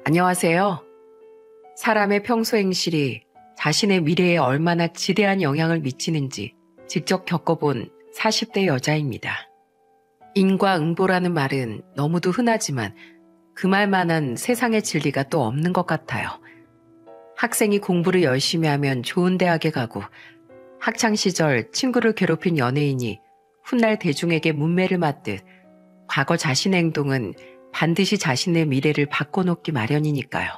안녕하세요. 사람의 평소 행실이 자신의 미래에 얼마나 지대한 영향을 미치는지 직접 겪어본 40대 여자입니다. 인과응보라는 말은 너무도 흔하지만 그 말만한 세상의 진리가 또 없는 것 같아요. 학생이 공부를 열심히 하면 좋은 대학에 가고 학창시절 친구를 괴롭힌 연예인이 훗날 대중에게 문매를 맞듯 과거 자신의 행동은 반드시 자신의 미래를 바꿔놓기 마련이니까요.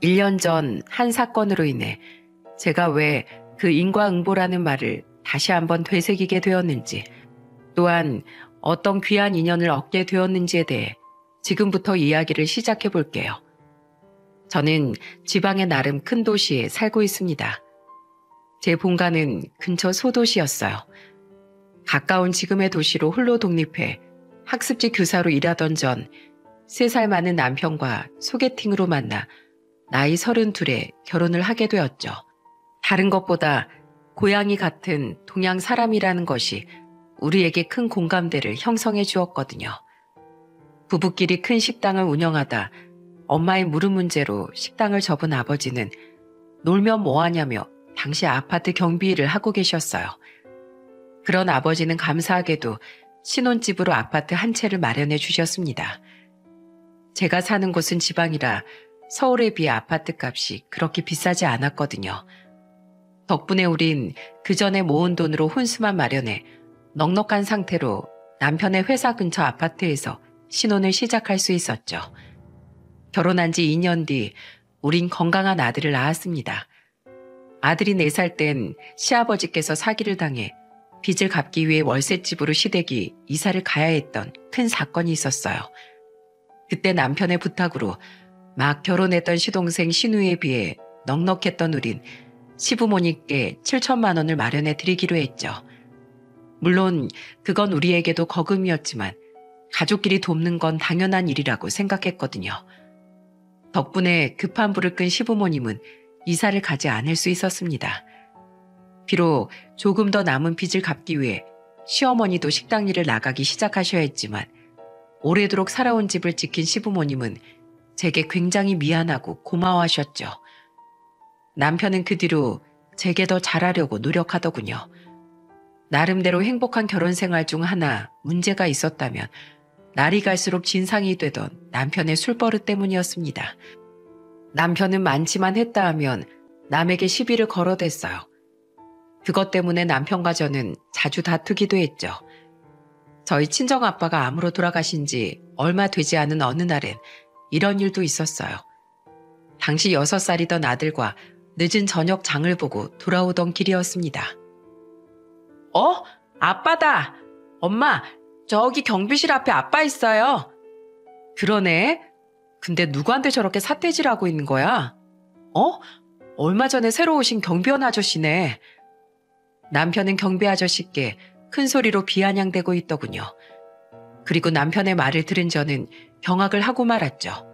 1년 전 한 사건으로 인해 제가 왜 그 인과응보라는 말을 다시 한번 되새기게 되었는지, 또한 어떤 귀한 인연을 얻게 되었는지에 대해 지금부터 이야기를 시작해 볼게요. 저는 지방의 나름 큰 도시에 살고 있습니다. 제 본가는 근처 소도시였어요. 가까운 지금의 도시로 홀로 독립해 학습지 교사로 일하던 전 3살 많은 남편과 소개팅으로 만나 나이 32에 결혼을 하게 되었죠. 다른 것보다 고향이 같은 동양 사람이라는 것이 우리에게 큰 공감대를 형성해 주었거든요. 부부끼리 큰 식당을 운영하다 엄마의 무릎 문제로 식당을 접은 아버지는 놀면 뭐하냐며 당시 아파트 경비 일을 하고 계셨어요. 그런 아버지는 감사하게도 신혼집으로 아파트 한 채를 마련해 주셨습니다. 제가 사는 곳은 지방이라 서울에 비해 아파트 값이 그렇게 비싸지 않았거든요. 덕분에 우린 그 전에 모은 돈으로 혼수만 마련해 넉넉한 상태로 남편의 회사 근처 아파트에서 신혼을 시작할 수 있었죠. 결혼한 지 2년 뒤 우린 건강한 아들을 낳았습니다. 아들이 4살 땐 시아버지께서 사기를 당해 빚을 갚기 위해 월세집으로 시댁이 이사를 가야 했던 큰 사건이 있었어요. 그때 남편의 부탁으로 막 결혼했던 시동생 신우에 비해 넉넉했던 우린 시부모님께 7천만 원을 마련해 드리기로 했죠. 물론 그건 우리에게도 거금이었지만 가족끼리 돕는 건 당연한 일이라고 생각했거든요. 덕분에 급한 불을 끈 시부모님은 이사를 가지 않을 수 있었습니다. 비록 조금 더 남은 빚을 갚기 위해 시어머니도 식당 일을 나가기 시작하셔야 했지만 오래도록 살아온 집을 지킨 시부모님은 제게 굉장히 미안하고 고마워하셨죠. 남편은 그 뒤로 제게 더 잘하려고 노력하더군요. 나름대로 행복한 결혼 생활 중 하나 문제가 있었다면 날이 갈수록 진상이 되던 남편의 술버릇 때문이었습니다. 남편은 많지만 했다 하면 남에게 시비를 걸어댔어요. 그것 때문에 남편과 저는 자주 다투기도 했죠. 저희 친정아빠가 암으로 돌아가신 지 얼마 되지 않은 어느 날엔 이런 일도 있었어요. 당시 6살이던 아들과 늦은 저녁 장을 보고 돌아오던 길이었습니다. 아빠다! 엄마, 저기 경비실 앞에 아빠 있어요. 그러네. 근데 누구한테 저렇게 삿대질하고 있는 거야? 얼마 전에 새로 오신 경비원 아저씨네. 남편은 경비 아저씨께 큰 소리로 비아냥대고 있더군요. 그리고 남편의 말을 들은 저는 경악을 하고 말았죠.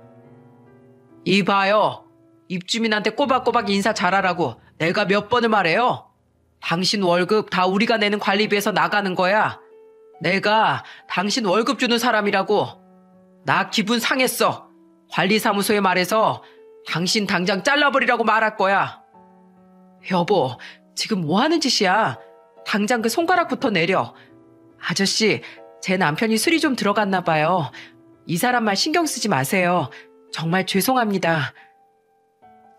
이봐요. 입주민한테 꼬박꼬박 인사 잘하라고 내가 몇 번을 말해요. 당신 월급 다 우리가 내는 관리비에서 나가는 거야. 내가 당신 월급 주는 사람이라고. 나 기분 상했어. 관리사무소에 말해서 당신 당장 잘라버리라고 말할 거야. 여보, 지금 뭐 하는 짓이야? 당장 그 손가락부터 내려. 아저씨, 제 남편이 술이 좀 들어갔나 봐요. 이 사람 말 신경 쓰지 마세요. 정말 죄송합니다.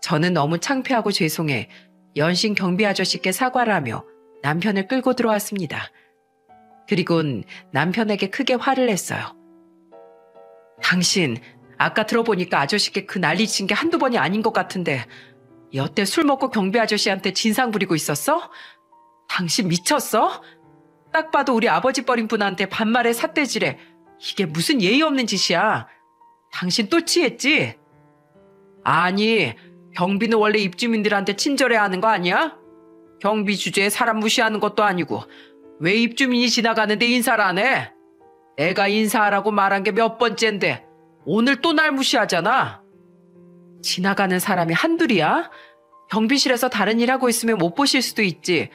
저는 너무 창피하고 죄송해 연신 경비 아저씨께 사과를 하며 남편을 끌고 들어왔습니다. 그리곤 남편에게 크게 화를 냈어요. 당신, 아까 들어보니까 아저씨께 그 난리 친 게 한두 번이 아닌 것 같은데 여태 술 먹고 경비 아저씨한테 진상 부리고 있었어? 당신 미쳤어? 딱 봐도 우리 아버지 버린 분한테 반말에 삿대질해. 이게 무슨 예의 없는 짓이야. 당신 또 취했지? 아니, 경비는 원래 입주민들한테 친절해야 하는 거 아니야? 경비 주제에 사람 무시하는 것도 아니고 왜 입주민이 지나가는데 인사를 안 해? 내가 인사하라고 말한 게 몇 번째인데 오늘 또 날 무시하잖아. 지나가는 사람이 한둘이야? 경비실에서 다른 일 하고 있으면 못 보실 수도 있지.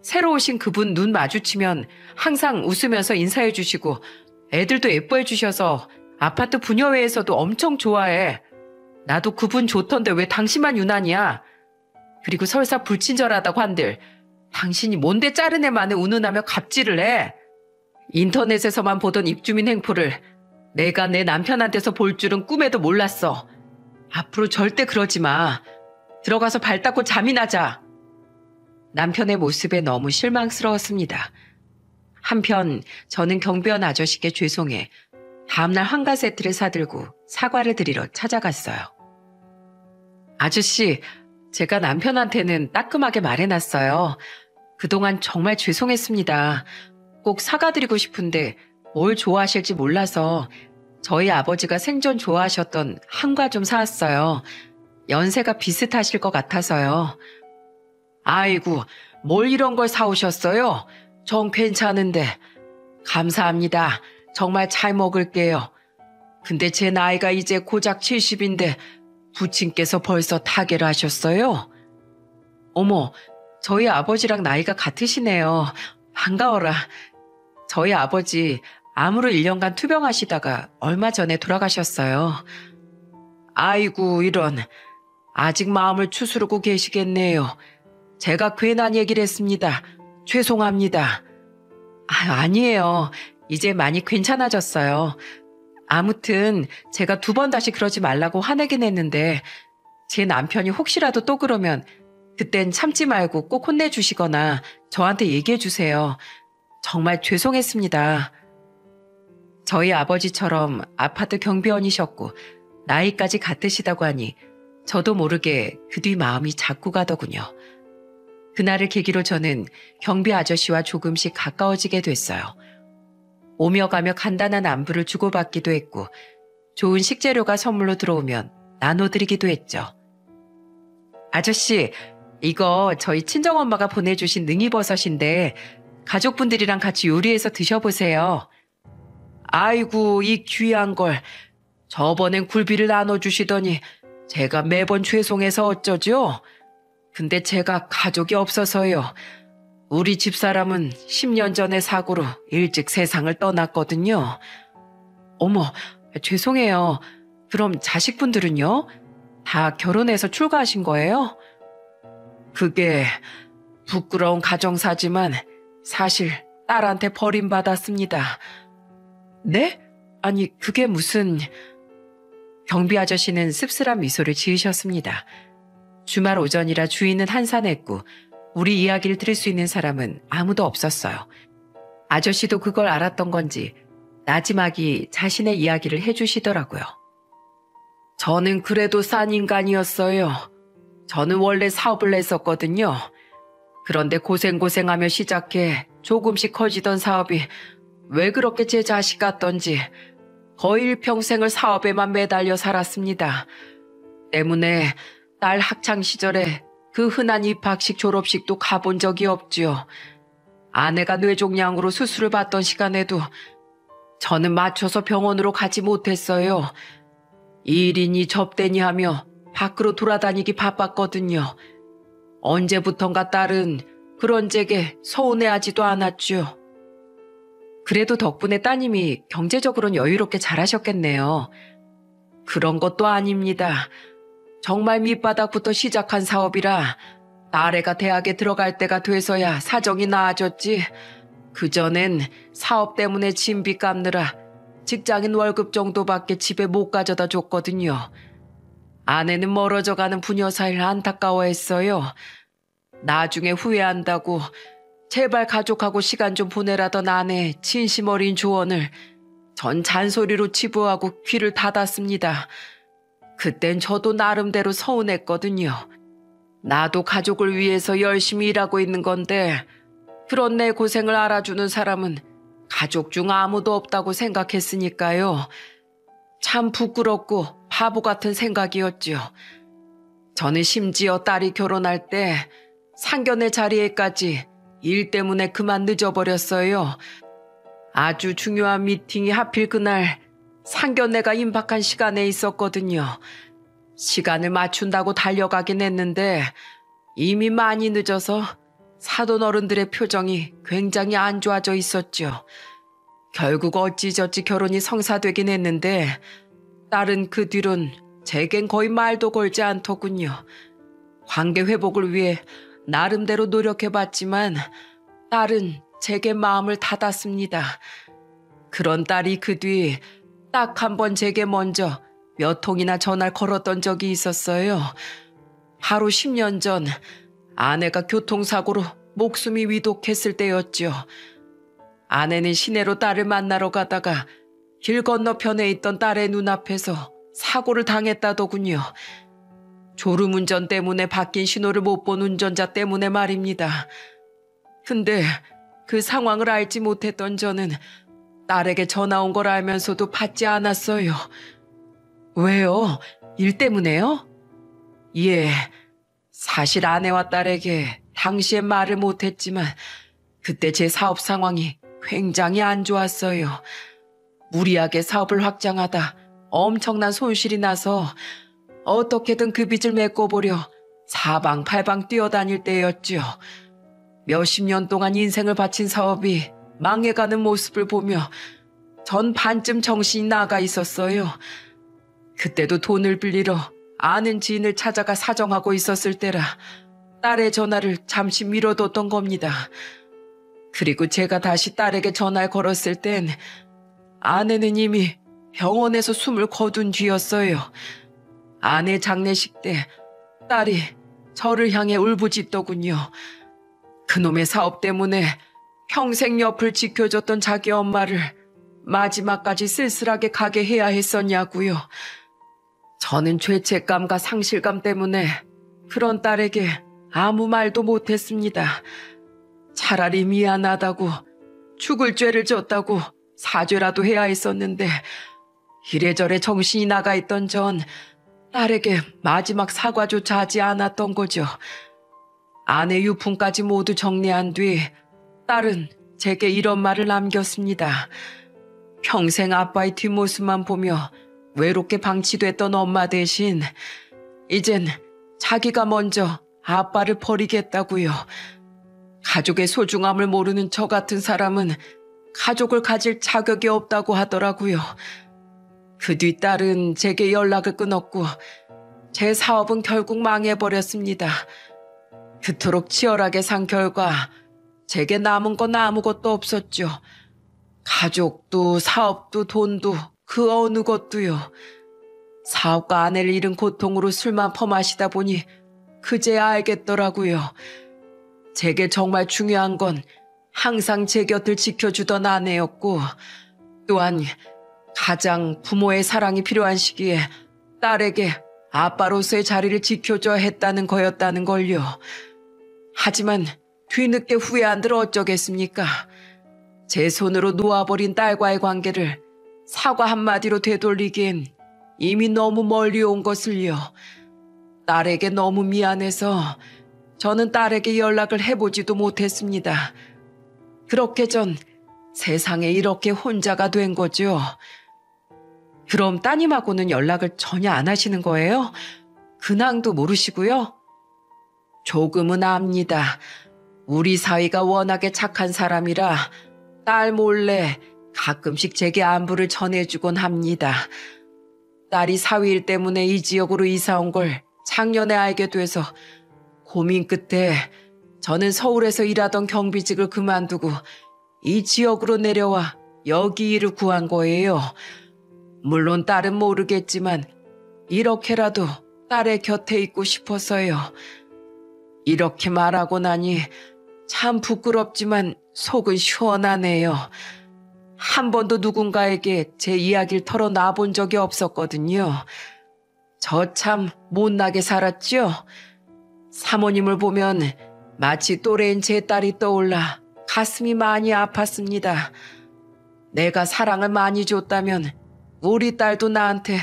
새로 오신 그분 눈 마주치면 항상 웃으면서 인사해 주시고 애들도 예뻐해 주셔서 아파트 부녀회에서도 엄청 좋아해. 나도 그분 좋던데 왜 당신만 유난이야? 그리고 설사 불친절하다고 한들 당신이 뭔데 짜른 애만에 운운하며 갑질을 해? 인터넷에서만 보던 입주민 행포를 내가 내 남편한테서 볼 줄은 꿈에도 몰랐어. 앞으로 절대 그러지 마. 들어가서 발 닦고 잠이나 자. 남편의 모습에 너무 실망스러웠습니다. 한편 저는 경비원 아저씨께 죄송해 다음날 환가 세트를 사들고 사과를 드리러 찾아갔어요. 아저씨, 제가 남편한테는 따끔하게 말해놨어요. 그동안 정말 죄송했습니다. 꼭 사과드리고 싶은데 뭘 좋아하실지 몰라서 저희 아버지가 생전 좋아하셨던 한과 좀 사왔어요. 연세가 비슷하실 것 같아서요. 아이고, 뭘 이런 걸 사오셨어요? 전 괜찮은데. 감사합니다. 정말 잘 먹을게요. 근데 제 나이가 이제 고작 70인데 부친께서 벌써 타계를 하셨어요? 어머, 저희 아버지랑 나이가 같으시네요. 반가워라. 저희 아버지 암으로 1년간 투병하시다가 얼마 전에 돌아가셨어요. 아이고, 이런. 아직 마음을 추스르고 계시겠네요. 제가 괜한 얘기를 했습니다. 죄송합니다. 아니에요. 이제 많이 괜찮아졌어요. 아무튼 제가 2번 다시 그러지 말라고 화내긴 했는데 제 남편이 혹시라도 또 그러면 그땐 참지 말고 꼭 혼내주시거나 저한테 얘기해 주세요. 정말 죄송했습니다. 저희 아버지처럼 아파트 경비원이셨고 나이까지 같으시다고 하니 저도 모르게 그 뒤 마음이 자꾸 가더군요. 그날을 계기로 저는 경비 아저씨와 조금씩 가까워지게 됐어요. 오며 가며 간단한 안부를 주고받기도 했고 좋은 식재료가 선물로 들어오면 나눠드리기도 했죠. 아저씨, 이거 저희 친정엄마가 보내주신 능이버섯인데 가족분들이랑 같이 요리해서 드셔보세요. 아이고, 이 귀한 걸. 저번엔 굴비를 나눠주시더니 제가 매번 죄송해서 어쩌죠? 근데 제가 가족이 없어서요. 우리 집사람은 10년 전의 사고로 일찍 세상을 떠났거든요. 어머, 죄송해요. 그럼 자식분들은요? 다 결혼해서 출가하신 거예요? 그게 부끄러운 가정사지만 사실 딸한테 버림받았습니다. 네? 아니, 그게 무슨... 경비 아저씨는 씁쓸한 미소를 지으셨습니다. 주말 오전이라 주인은 한산했고 우리 이야기를 들을 수 있는 사람은 아무도 없었어요. 아저씨도 그걸 알았던 건지 나지막이 자신의 이야기를 해주시더라고요. 저는 그래도 싼 인간이었어요. 저는 원래 사업을 했었거든요. 그런데 고생하며 시작해 조금씩 커지던 사업이 왜 그렇게 제 자식 같던지 거의 일평생을 사업에만 매달려 살았습니다. 때문에 딸 학창 시절에 그 흔한 입학식 졸업식도 가본 적이 없지요. 아내가 뇌종양으로 수술을 받던 시간에도 저는 맞춰서 병원으로 가지 못했어요. 일이니 접대니 하며 밖으로 돌아다니기 바빴거든요. 언제부턴가 딸은 그런 제게 서운해하지도 않았죠. 그래도 덕분에 따님이 경제적으로는 여유롭게 잘하셨겠네요. 그런 것도 아닙니다. 정말 밑바닥부터 시작한 사업이라 딸애가 대학에 들어갈 때가 돼서야 사정이 나아졌지. 그전엔 사업 때문에 진비 갚느라 직장인 월급 정도밖에 집에 못 가져다 줬거든요. 아내는 멀어져가는 부녀 사이를 안타까워했어요. 나중에 후회한다고 제발 가족하고 시간 좀 보내라던 아내의 진심 어린 조언을 전 잔소리로 치부하고 귀를 닫았습니다. 그땐 저도 나름대로 서운했거든요. 나도 가족을 위해서 열심히 일하고 있는 건데 그런 내 고생을 알아주는 사람은 가족 중 아무도 없다고 생각했으니까요. 참 부끄럽고 바보 같은 생각이었죠. 저는 심지어 딸이 결혼할 때 상견례 자리에까지 일 때문에 그만 늦어버렸어요. 아주 중요한 미팅이 하필 그날 상견례가 임박한 시간에 있었거든요. 시간을 맞춘다고 달려가긴 했는데 이미 많이 늦어서 사돈 어른들의 표정이 굉장히 안 좋아져 있었죠. 결국 어찌저찌 결혼이 성사되긴 했는데 딸은 그 뒤론 제겐 거의 말도 걸지 않더군요. 관계 회복을 위해 나름대로 노력해봤지만 딸은 제게 마음을 닫았습니다. 그런 딸이 그 뒤 딱 한 번 제게 먼저 몇 통이나 전화를 걸었던 적이 있었어요. 바로 10년 전 아내가 교통사고로 목숨이 위독했을 때였죠. 아내는 시내로 딸을 만나러 가다가 길 건너편에 있던 딸의 눈앞에서 사고를 당했다더군요. 졸음운전 때문에 바뀐 신호를 못 본 운전자 때문에 말입니다. 근데 그 상황을 알지 못했던 저는 딸에게 전화 온 걸 알면서도 받지 않았어요. 왜요? 일 때문에요? 예, 사실 아내와 딸에게 당시엔 말을 못했지만 그때 제 사업 상황이 굉장히 안 좋았어요. 무리하게 사업을 확장하다 엄청난 손실이 나서 어떻게든 그 빚을 메꿔보려 사방팔방 뛰어다닐 때였죠. 몇십 년 동안 인생을 바친 사업이 망해가는 모습을 보며 전 반쯤 정신이 나가 있었어요. 그때도 돈을 빌리러 아는 지인을 찾아가 사정하고 있었을 때라 딸의 전화를 잠시 미뤄뒀던 겁니다. 그리고 제가 다시 딸에게 전화를 걸었을 땐 아내는 이미 병원에서 숨을 거둔 뒤였어요. 아내 장례식 때 딸이 저를 향해 울부짖더군요. 그놈의 사업 때문에 평생 옆을 지켜줬던 자기 엄마를 마지막까지 쓸쓸하게 가게 해야 했었냐고요. 저는 죄책감과 상실감 때문에 그런 딸에게 아무 말도 못했습니다. 차라리 미안하다고, 죽을 죄를 졌다고 사죄라도 해야 했었는데 이래저래 정신이 나가 있던 전 딸에게 마지막 사과조차 하지 않았던 거죠. 아내 유품까지 모두 정리한 뒤 딸은 제게 이런 말을 남겼습니다. 평생 아빠의 뒷모습만 보며 외롭게 방치됐던 엄마 대신 이젠 자기가 먼저 아빠를 버리겠다고요. 가족의 소중함을 모르는 저 같은 사람은 가족을 가질 자격이 없다고 하더라고요. 그 뒤 딸은 제게 연락을 끊었고 제 사업은 결국 망해버렸습니다. 그토록 치열하게 산 결과 제게 남은 건 아무것도 없었죠. 가족도 사업도 돈도 그 어느 것도요. 사업과 아내를 잃은 고통으로 술만 퍼마시다 보니 그제야 알겠더라고요. 제게 정말 중요한 건 항상 제 곁을 지켜주던 아내였고 또한 가장 부모의 사랑이 필요한 시기에 딸에게 아빠로서의 자리를 지켜줘야 했다는 거였다는 걸요. 하지만 뒤늦게 후회한들 어쩌겠습니까? 제 손으로 놓아버린 딸과의 관계를 사과 한마디로 되돌리기엔 이미 너무 멀리 온 것을요. 딸에게 너무 미안해서 저는 딸에게 연락을 해보지도 못했습니다. 그렇게 전 세상에 이렇게 혼자가 된 거죠. 그럼 따님하고는 연락을 전혀 안 하시는 거예요? 근황도 모르시고요? 조금은 압니다. 우리 사위가 워낙에 착한 사람이라 딸 몰래 가끔씩 제게 안부를 전해주곤 합니다. 딸이 사위일 때문에 이 지역으로 이사 온 걸 작년에 알게 돼서 고민 끝에 저는 서울에서 일하던 경비직을 그만두고 이 지역으로 내려와 여기 일을 구한 거예요. 물론 딸은 모르겠지만 이렇게라도 딸의 곁에 있고 싶어서요. 이렇게 말하고 나니 참 부끄럽지만 속은 시원하네요. 한 번도 누군가에게 제 이야기를 털어놔 본 적이 없었거든요. 저 참 못나게 살았죠? 사모님을 보면 마치 또래인 제 딸이 떠올라 가슴이 많이 아팠습니다. 내가 사랑을 많이 줬다면 우리 딸도 나한테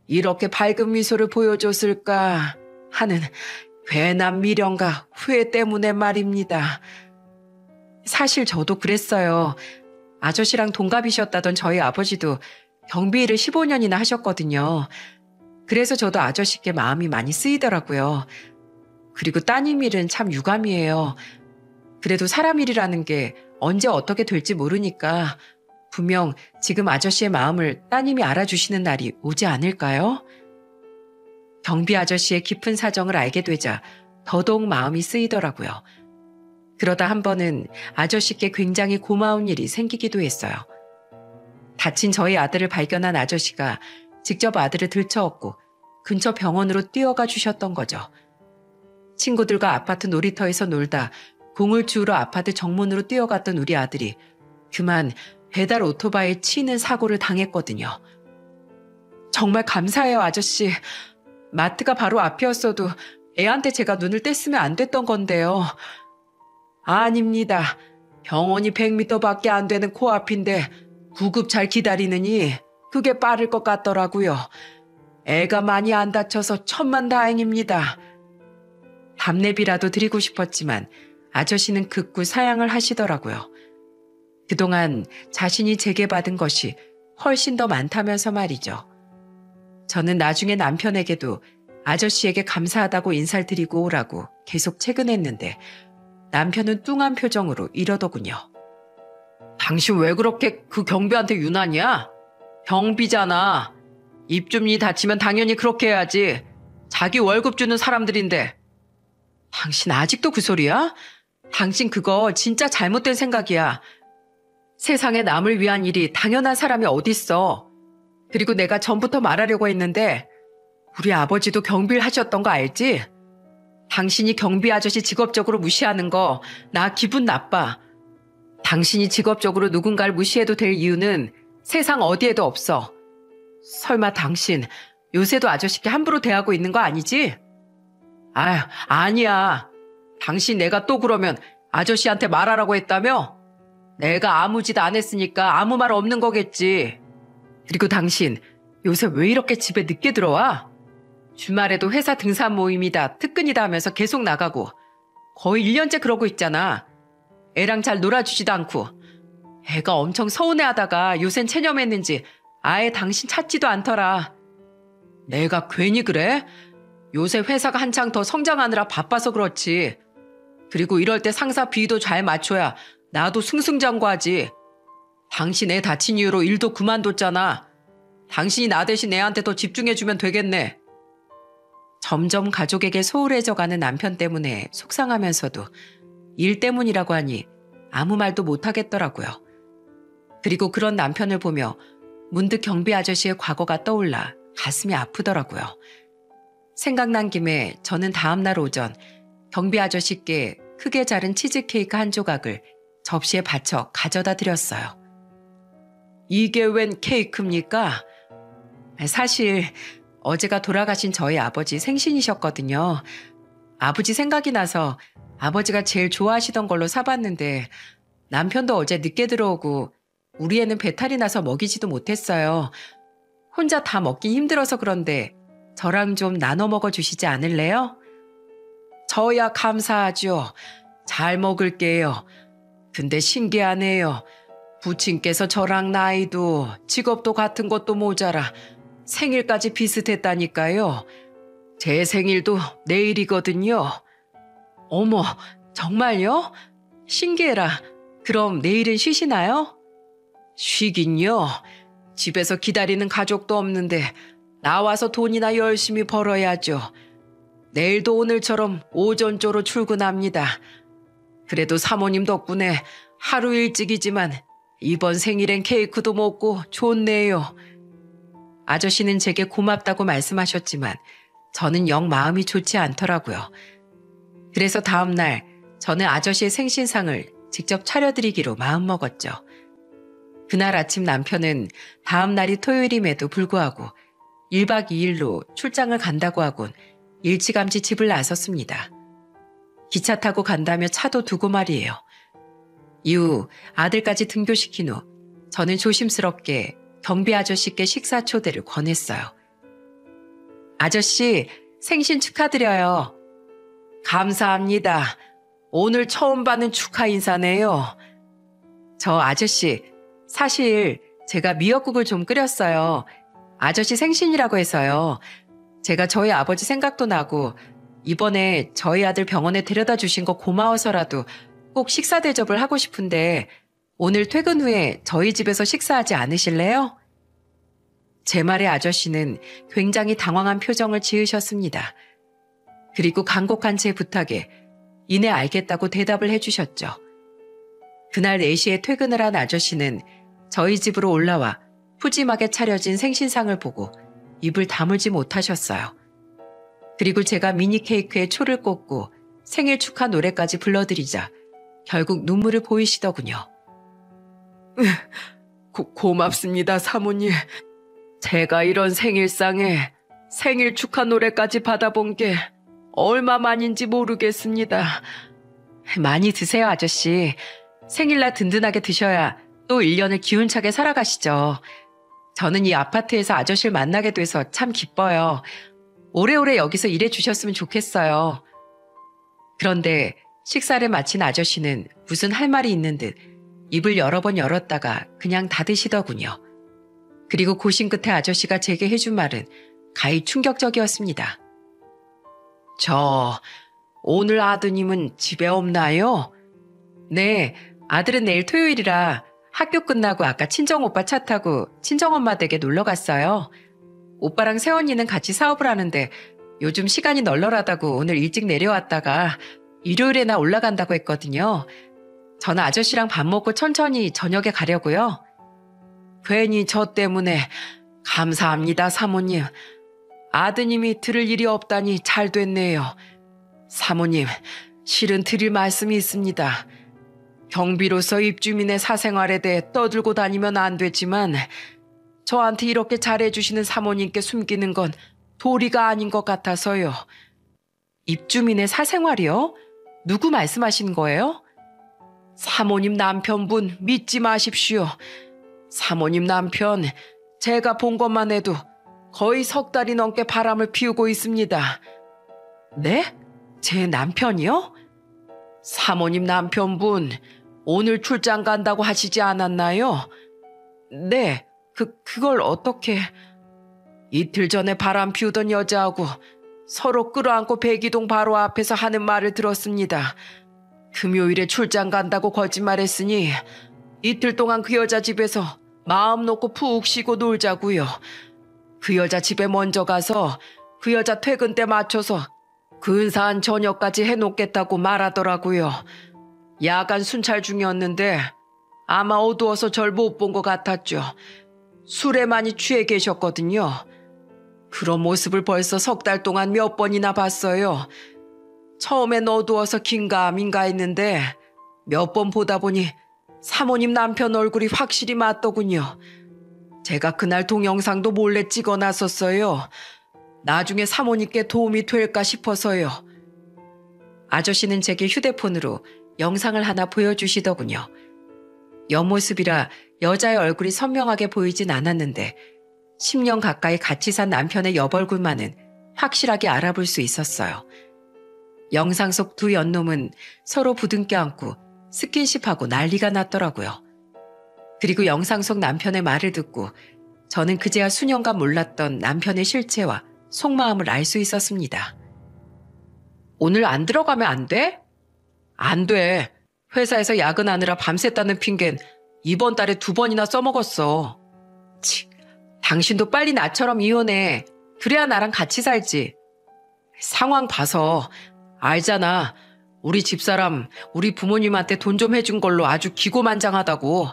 이렇게 밝은 미소를 보여줬을까 하는 괜한 미련과 후회 때문에 말입니다. 사실 저도 그랬어요. 아저씨랑 동갑이셨다던 저희 아버지도 경비 일을 15년이나 하셨거든요. 그래서 저도 아저씨께 마음이 많이 쓰이더라고요. 그리고 따님 일은 참 유감이에요. 그래도 사람 일이라는 게 언제 어떻게 될지 모르니까 분명 지금 아저씨의 마음을 따님이 알아주시는 날이 오지 않을까요? 경비 아저씨의 깊은 사정을 알게 되자 더더욱 마음이 쓰이더라고요. 그러다 한 번은 아저씨께 굉장히 고마운 일이 생기기도 했어요. 다친 저희 아들을 발견한 아저씨가 직접 아들을 들쳐업고 근처 병원으로 뛰어가 주셨던 거죠. 친구들과 아파트 놀이터에서 놀다 공을 주우러 아파트 정문으로 뛰어갔던 우리 아들이 그만 배달 오토바이에 치이는 사고를 당했거든요. 정말 감사해요, 아저씨. 마트가 바로 앞이었어도 애한테 제가 눈을 뗐으면 안 됐던 건데요. 아닙니다. 병원이 100m밖에 안 되는 코앞인데 구급 잘 기다리느니 그게 빠를 것 같더라고요. 애가 많이 안 다쳐서 천만다행입니다. 답례비라도 드리고 싶었지만 아저씨는 극구 사양을 하시더라고요. 그동안 자신이 제게 받은 것이 훨씬 더 많다면서 말이죠. 저는 나중에 남편에게도 아저씨에게 감사하다고 인사를 드리고 오라고 계속 채근했는데 남편은 뚱한 표정으로 이러더군요. 당신 왜 그렇게 그 경비한테 유난이야? 경비잖아. 입좀이 다치면 당연히 그렇게 해야지. 자기 월급 주는 사람들인데. 당신 아직도 그 소리야? 당신 그거 진짜 잘못된 생각이야. 세상에 남을 위한 일이 당연한 사람이 어딨어. 그리고 내가 전부터 말하려고 했는데 우리 아버지도 경비를 하셨던 거 알지? 당신이 경비 아저씨 직업적으로 무시하는 거 나 기분 나빠. 당신이 직업적으로 누군가를 무시해도 될 이유는 세상 어디에도 없어. 설마 당신 요새도 아저씨께 함부로 대하고 있는 거 아니지? 아니야. 당신 내가 또 그러면 아저씨한테 말하라고 했다며? 내가 아무 짓 안 했으니까 아무 말 없는 거겠지. 그리고 당신 요새 왜 이렇게 집에 늦게 들어와? 주말에도 회사 등산 모임이다 특근이다 하면서 계속 나가고 거의 1년째 그러고 있잖아. 애랑 잘 놀아주지도 않고. 애가 엄청 서운해하다가 요샌 체념했는지 아예 당신 찾지도 않더라. 내가 괜히 그래? 요새 회사가 한창 더 성장하느라 바빠서 그렇지. 그리고 이럴 때 상사 비위도 잘 맞춰야 나도 승승장구하지. 당신 애 다친 이유로 일도 그만뒀잖아. 당신이 나 대신 애한테 더 집중해주면 되겠네. 점점 가족에게 소홀해져가는 남편 때문에 속상하면서도 일 때문이라고 하니 아무 말도 못하겠더라고요. 그리고 그런 남편을 보며 문득 경비 아저씨의 과거가 떠올라 가슴이 아프더라고요. 생각난 김에 저는 다음날 오전 경비 아저씨께 크게 자른 치즈케이크 한 조각을 접시에 받쳐 가져다 드렸어요. 이게 웬 케이크입니까? 사실 어제가 돌아가신 저희 아버지 생신이셨거든요. 아버지 생각이 나서 아버지가 제일 좋아하시던 걸로 사봤는데 남편도 어제 늦게 들어오고 우리 애는 배탈이 나서 먹이지도 못했어요. 혼자 다 먹긴 힘들어서 그런데 저랑 좀 나눠 먹어주시지 않을래요? 저야 감사하죠. 잘 먹을게요. 근데 신기하네요. 부친께서 저랑 나이도 직업도 같은 것도 모자라 생일까지 비슷했다니까요. 제 생일도 내일이거든요. 어머, 정말요? 신기해라. 그럼 내일은 쉬시나요? 쉬긴요. 집에서 기다리는 가족도 없는데 나와서 돈이나 열심히 벌어야죠. 내일도 오늘처럼 오전조로 출근합니다. 그래도 사모님 덕분에 하루 일찍이지만 이번 생일엔 케이크도 먹고 좋네요. 아저씨는 제게 고맙다고 말씀하셨지만 저는 영 마음이 좋지 않더라고요. 그래서 다음 날 저는 아저씨의 생신상을 직접 차려드리기로 마음먹었죠. 그날 아침 남편은 다음 날이 토요일임에도 불구하고 1박 2일로 출장을 간다고 하곤 일찌감치 집을 나섰습니다. 기차 타고 간다며 차도 두고 말이에요. 이후 아들까지 등교시킨 후 저는 조심스럽게 경비 아저씨께 식사 초대를 권했어요. 아저씨, 생신 축하드려요. 감사합니다. 오늘 처음 받는 축하 인사네요. 저 아저씨, 사실 제가 미역국을 좀 끓였어요. 아저씨 생신이라고 해서요. 제가 저희 아버지 생각도 나고 이번에 저희 아들 병원에 데려다 주신 거 고마워서라도 꼭 식사 대접을 하고 싶은데 오늘 퇴근 후에 저희 집에서 식사하지 않으실래요? 제 말에 아저씨는 굉장히 당황한 표정을 지으셨습니다. 그리고 간곡한 제 부탁에 이내 알겠다고 대답을 해주셨죠. 그날 4시에 퇴근을 한 아저씨는 저희 집으로 올라와 푸짐하게 차려진 생신상을 보고 입을 다물지 못하셨어요. 그리고 제가 미니 케이크에 초를 꽂고 생일 축하 노래까지 불러드리자 결국 눈물을 보이시더군요. 고맙습니다, 사모님. 제가 이런 생일상에 생일 축하 노래까지 받아본 게 얼마만인지 모르겠습니다. 많이 드세요, 아저씨. 생일날 든든하게 드셔야 또 1년을 기운차게 살아가시죠. 저는 이 아파트에서 아저씨를 만나게 돼서 참 기뻐요. 오래오래 여기서 일해 주셨으면 좋겠어요. 그런데 식사를 마친 아저씨는 무슨 할 말이 있는 듯 입을 여러 번 열었다가 그냥 닫으시더군요. 그리고 고심 끝에 아저씨가 제게 해준 말은 가히 충격적이었습니다. 오늘 아드님은 집에 없나요? 네, 아들은 내일 토요일이라 학교 끝나고 아까 친정오빠 차 타고 친정엄마 댁에 놀러 갔어요. 오빠랑 새언니는 같이 사업을 하는데 요즘 시간이 널널하다고 오늘 일찍 내려왔다가 일요일에나 올라간다고 했거든요. 저는 아저씨랑 밥 먹고 천천히 저녁에 가려고요. 괜히 저 때문에 감사합니다, 사모님. 아드님이 들을 일이 없다니 잘 됐네요. 사모님, 실은 드릴 말씀이 있습니다. 경비로서 입주민의 사생활에 대해 떠들고 다니면 안 되지만 저한테 이렇게 잘해주시는 사모님께 숨기는 건 도리가 아닌 것 같아서요. 입주민의 사생활이요? 누구 말씀하시는 거예요? 사모님 남편분 믿지 마십시오. 사모님 남편 제가 본 것만 해도 거의 3달이 넘게 바람을 피우고 있습니다. 네? 제 남편이요? 사모님 남편분 오늘 출장 간다고 하시지 않았나요? 네, 그걸 어떻게... 이틀 전에 바람 피우던 여자하고 서로 끌어안고 백이동 바로 앞에서 하는 말을 들었습니다. 금요일에 출장 간다고 거짓말했으니 이틀 동안 그 여자 집에서 마음 놓고 푹 쉬고 놀자고요. 그 여자 집에 먼저 가서 그 여자 퇴근 때 맞춰서 근사한 저녁까지 해놓겠다고 말하더라고요. 야간 순찰 중이었는데 아마 어두워서 절 못 본 것 같았죠. 술에 많이 취해 계셨거든요. 그런 모습을 벌써 3달 동안 몇 번이나 봤어요. 처음엔 어두워서 긴가민가 했는데 몇 번 보다 보니 사모님 남편 얼굴이 확실히 맞더군요. 제가 그날 동영상도 몰래 찍어놨었어요. 나중에 사모님께 도움이 될까 싶어서요. 아저씨는 제게 휴대폰으로 영상을 하나 보여주시더군요. 옆모습이라 여자의 얼굴이 선명하게 보이진 않았는데 10년 가까이 같이 산 남편의 옆얼굴만은 확실하게 알아볼 수 있었어요. 영상 속 두 연놈은 서로 부둥켜 안고 스킨십하고 난리가 났더라고요. 그리고 영상 속 남편의 말을 듣고 저는 그제야 수년간 몰랐던 남편의 실체와 속마음을 알 수 있었습니다. 오늘 안 들어가면 안 돼? 안 돼. 회사에서 야근하느라 밤샜다는 핑계는 이번 달에 2번이나 써먹었어. 치, 당신도 빨리 나처럼 이혼해. 그래야 나랑 같이 살지. 상황 봐서 알잖아. 우리 집사람, 우리 부모님한테 돈 좀 해준 걸로 아주 기고만장하다고.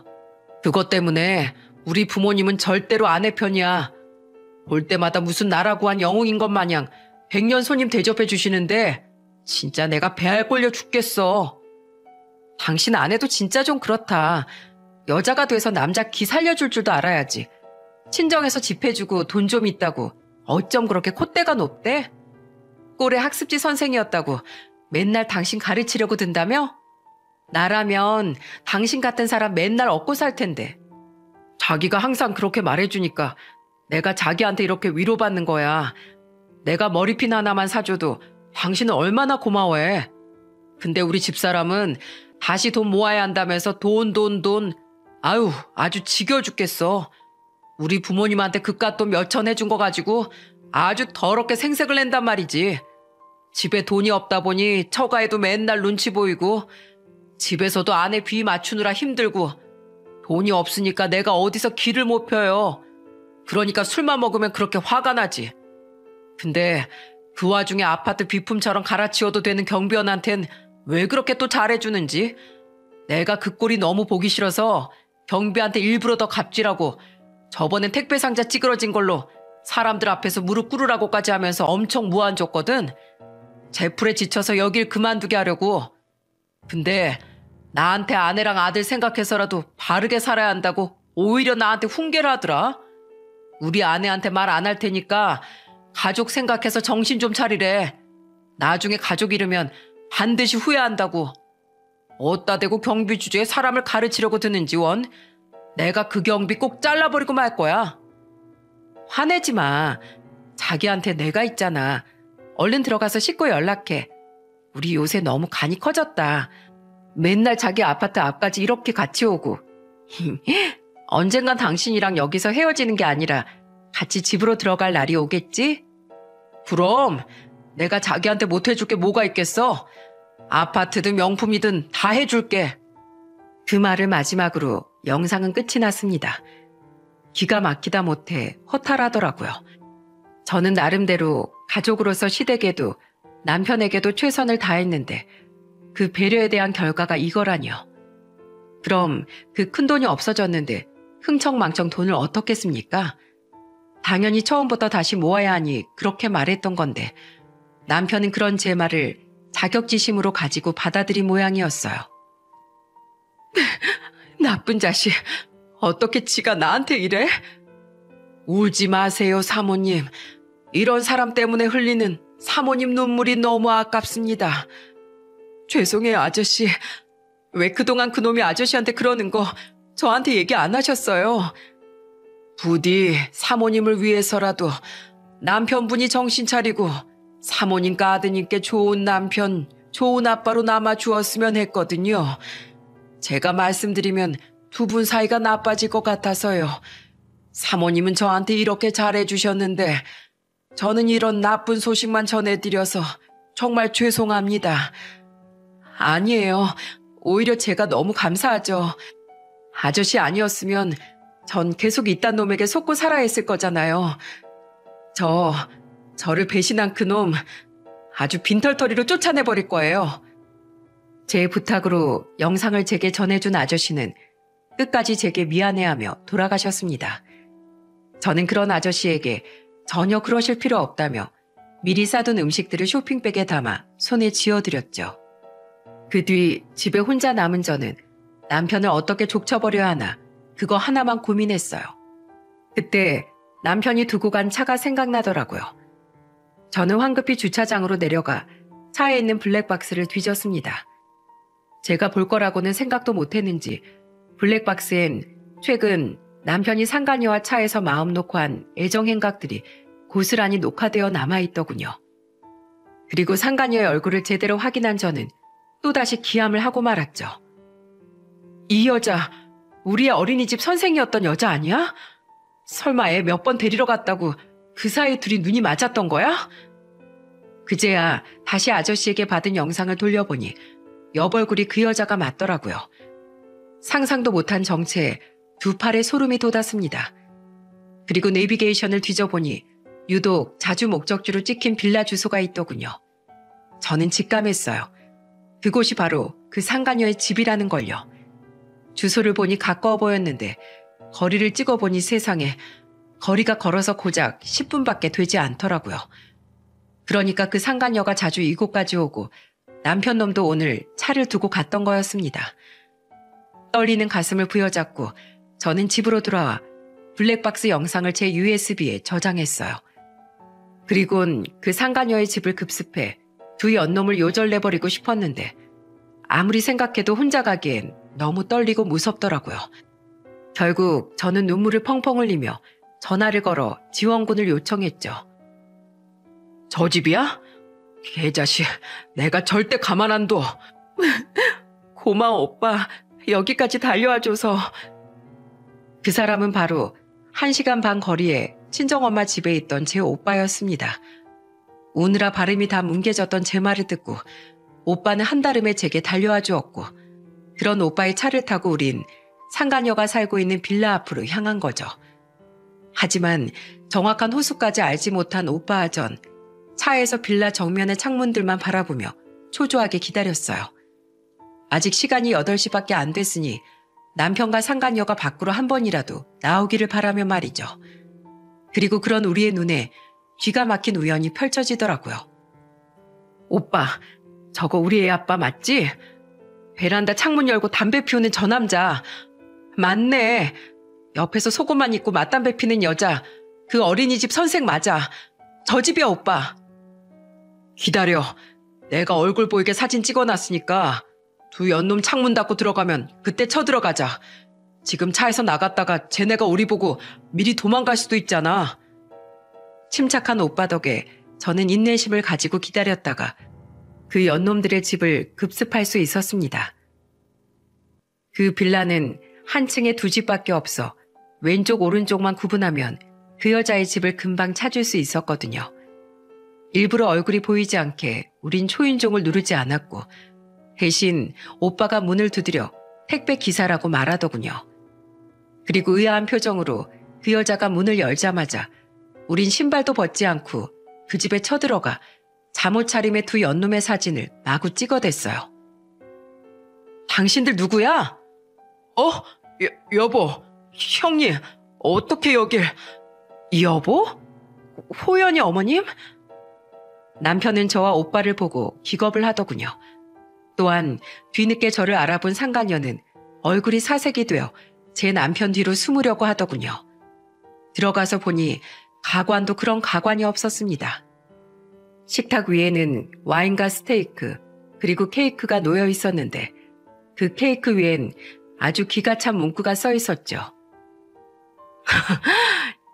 그것 때문에 우리 부모님은 절대로 아내 편이야. 볼 때마다 무슨 나라고 한 영웅인 것 마냥 100년 손님 대접해 주시는데 진짜 내가 배알 꼴려 죽겠어. 당신 아내도 진짜 좀 그렇다. 여자가 돼서 남자 기 살려줄 줄도 알아야지. 친정에서 집 해주고 돈 좀 있다고 어쩜 그렇게 콧대가 높대? 꼴의 학습지 선생이었다고 맨날 당신 가르치려고 든다며? 나라면 당신 같은 사람 맨날 얻고 살 텐데. 자기가 항상 그렇게 말해주니까 내가 자기한테 이렇게 위로받는 거야. 내가 머리핀 하나만 사줘도 당신은 얼마나 고마워해. 근데 우리 집사람은 다시 돈 모아야 한다면서 돈. 아유, 아주 지겨워 죽겠어. 우리 부모님한테 그깟 돈 몇천 해준 거 가지고 아주 더럽게 생색을 낸단 말이지. 집에 돈이 없다 보니 처가에도 맨날 눈치 보이고 집에서도 아내 비위 맞추느라 힘들고 돈이 없으니까 내가 어디서 기를 못 펴요. 그러니까 술만 먹으면 그렇게 화가 나지. 근데 그 와중에 아파트 비품처럼 갈아치워도 되는 경비원한텐 왜 그렇게 또 잘해주는지. 내가 그 꼴이 너무 보기 싫어서 경비한테 일부러 더 갑질하고 저번엔 택배 상자 찌그러진 걸로 사람들 앞에서 무릎 꿇으라고까지 하면서 엄청 무안 줬거든. 제풀에 지쳐서 여길 그만두게 하려고. 근데 나한테 아내랑 아들 생각해서라도 바르게 살아야 한다고 오히려 나한테 훈계를 하더라. 우리 아내한테 말 안 할 테니까 가족 생각해서 정신 좀 차리래. 나중에 가족 잃으면 반드시 후회한다고. 어따 대고 경비 주제에 사람을 가르치려고 드는지 원. 내가 그 경비 꼭 잘라버리고 말 거야. 화내지 마. 자기한테 내가 있잖아. 얼른 들어가서 씻고 연락해. 우리 요새 너무 간이 커졌다. 맨날 자기 아파트 앞까지 이렇게 같이 오고. 언젠간 당신이랑 여기서 헤어지는 게 아니라 같이 집으로 들어갈 날이 오겠지? 그럼 내가 자기한테 못 해줄 게 뭐가 있겠어? 아파트든 명품이든 다 해줄게. 그 말을 마지막으로 영상은 끝이 났습니다. 기가 막히다 못해 허탈하더라고요. 저는 나름대로 가족으로서 시댁에도 남편에게도 최선을 다했는데 그 배려에 대한 결과가 이거라니요. 그럼 그 큰돈이 없어졌는데 흥청망청 돈을 어떻게 씁니까? 당연히 처음부터 다시 모아야 하니 그렇게 말했던 건데 남편은 그런 제 말을 자격지심으로 가지고 받아들인 모양이었어요. 나쁜 자식, 어떻게 지가 나한테 이래? 울지 마세요, 사모님. 이런 사람 때문에 흘리는 사모님 눈물이 너무 아깝습니다. 죄송해요, 아저씨. 왜 그동안 그놈이 아저씨한테 그러는 거 저한테 얘기 안 하셨어요? 부디 사모님을 위해서라도 남편분이 정신 차리고 사모님과 아드님께 좋은 남편, 좋은 아빠로 남아주었으면 했거든요. 제가 말씀드리면 두 분 사이가 나빠질 것 같아서요. 사모님은 저한테 이렇게 잘해주셨는데 저는 이런 나쁜 소식만 전해드려서 정말 죄송합니다. 아니에요. 오히려 제가 너무 감사하죠. 아저씨 아니었으면 전 계속 이딴 놈에게 속고 살아야 했을 거잖아요. 저를 배신한 그놈 아주 빈털터리로 쫓아내버릴 거예요. 제 부탁으로 영상을 제게 전해준 아저씨는 끝까지 제게 미안해하며 돌아가셨습니다. 저는 그런 아저씨에게 전혀 그러실 필요 없다며 미리 싸둔 음식들을 쇼핑백에 담아 손에 쥐어드렸죠. 그 뒤 집에 혼자 남은 저는 남편을 어떻게 족쳐버려야 하나 그거 하나만 고민했어요. 그때 남편이 두고 간 차가 생각나더라고요. 저는 황급히 주차장으로 내려가 차에 있는 블랙박스를 뒤졌습니다. 제가 볼 거라고는 생각도 못했는지 블랙박스엔 최근 남편이 상간녀와 차에서 마음 놓고 한 애정 행각들이 고스란히 녹화되어 남아있더군요. 그리고 상간녀의 얼굴을 제대로 확인한 저는 또다시 기함을 하고 말았죠. 이 여자 우리의 어린이집 선생이었던 여자 아니야? 설마 애 몇 번 데리러 갔다고 그 사이 둘이 눈이 맞았던 거야? 그제야 다시 아저씨에게 받은 영상을 돌려보니 옆얼굴이 그 여자가 맞더라고요. 상상도 못한 정체에 두 팔에 소름이 돋았습니다. 그리고 내비게이션을 뒤져보니 유독 자주 목적지로 찍힌 빌라 주소가 있더군요. 저는 직감했어요. 그곳이 바로 그 상간녀의 집이라는 걸요. 주소를 보니 가까워 보였는데 거리를 찍어보니 세상에 거리가 걸어서 고작 10분밖에 되지 않더라고요. 그러니까 그 상간녀가 자주 이곳까지 오고 남편 놈도 오늘 차를 두고 갔던 거였습니다. 떨리는 가슴을 부여잡고 저는 집으로 돌아와 블랙박스 영상을 제 USB에 저장했어요. 그리곤 그 상간녀의 집을 급습해 두 연놈을 요절내버리고 싶었는데 아무리 생각해도 혼자 가기엔 너무 떨리고 무섭더라고요. 결국 저는 눈물을 펑펑 흘리며 전화를 걸어 지원군을 요청했죠. 저 집이야? 개자식, 내가 절대 가만 안 둬. 고마워 오빠, 여기까지 달려와줘서. 그 사람은 바로 1시간 반 거리에 친정엄마 집에 있던 제 오빠였습니다. 우느라 발음이 다 뭉개졌던 제 말을 듣고 오빠는 한달음에 제게 달려와 주었고 그런 오빠의 차를 타고 우린 상간녀가 살고 있는 빌라 앞으로 향한 거죠. 하지만 정확한 호수까지 알지 못한 오빠와 전 차에서 빌라 정면의 창문들만 바라보며 초조하게 기다렸어요. 아직 시간이 8시밖에 안 됐으니 남편과 상간녀가 밖으로 한 번이라도 나오기를 바라며 말이죠. 그리고 그런 우리의 눈에 기가 막힌 우연이 펼쳐지더라고요. 오빠, 저거 우리 애 아빠 맞지? 베란다 창문 열고 담배 피우는 저 남자. 맞네. 옆에서 속옷만 입고 맞담배 피는 여자. 그 어린이집 선생 맞아. 저 집이야, 오빠. 기다려. 내가 얼굴 보이게 사진 찍어놨으니까 두 연놈 창문 닫고 들어가면 그때 쳐들어가자. 지금 차에서 나갔다가 쟤네가 우리 보고 미리 도망갈 수도 있잖아. 침착한 오빠 덕에 저는 인내심을 가지고 기다렸다가 그 연놈들의 집을 급습할 수 있었습니다. 그 빌라는 한 층에 두 집밖에 없어 왼쪽 오른쪽만 구분하면 그 여자의 집을 금방 찾을 수 있었거든요. 일부러 얼굴이 보이지 않게 우린 초인종을 누르지 않았고 대신 오빠가 문을 두드려 택배 기사라고 말하더군요. 그리고 의아한 표정으로 그 여자가 문을 열자마자 우린 신발도 벗지 않고 그 집에 쳐들어가 잠옷 차림의 두 연놈의 사진을 마구 찍어댔어요. 당신들 누구야? 여보, 형님, 어떻게 여길... 여보? 호연이 어머님? 남편은 저와 오빠를 보고 기겁을 하더군요. 또한 뒤늦게 저를 알아본 상간녀는 얼굴이 사색이 되어 제 남편 뒤로 숨으려고 하더군요. 들어가서 보니 가관도 그런 가관이 없었습니다. 식탁 위에는 와인과 스테이크 그리고 케이크가 놓여 있었는데 그 케이크 위엔 아주 기가 찬 문구가 써 있었죠.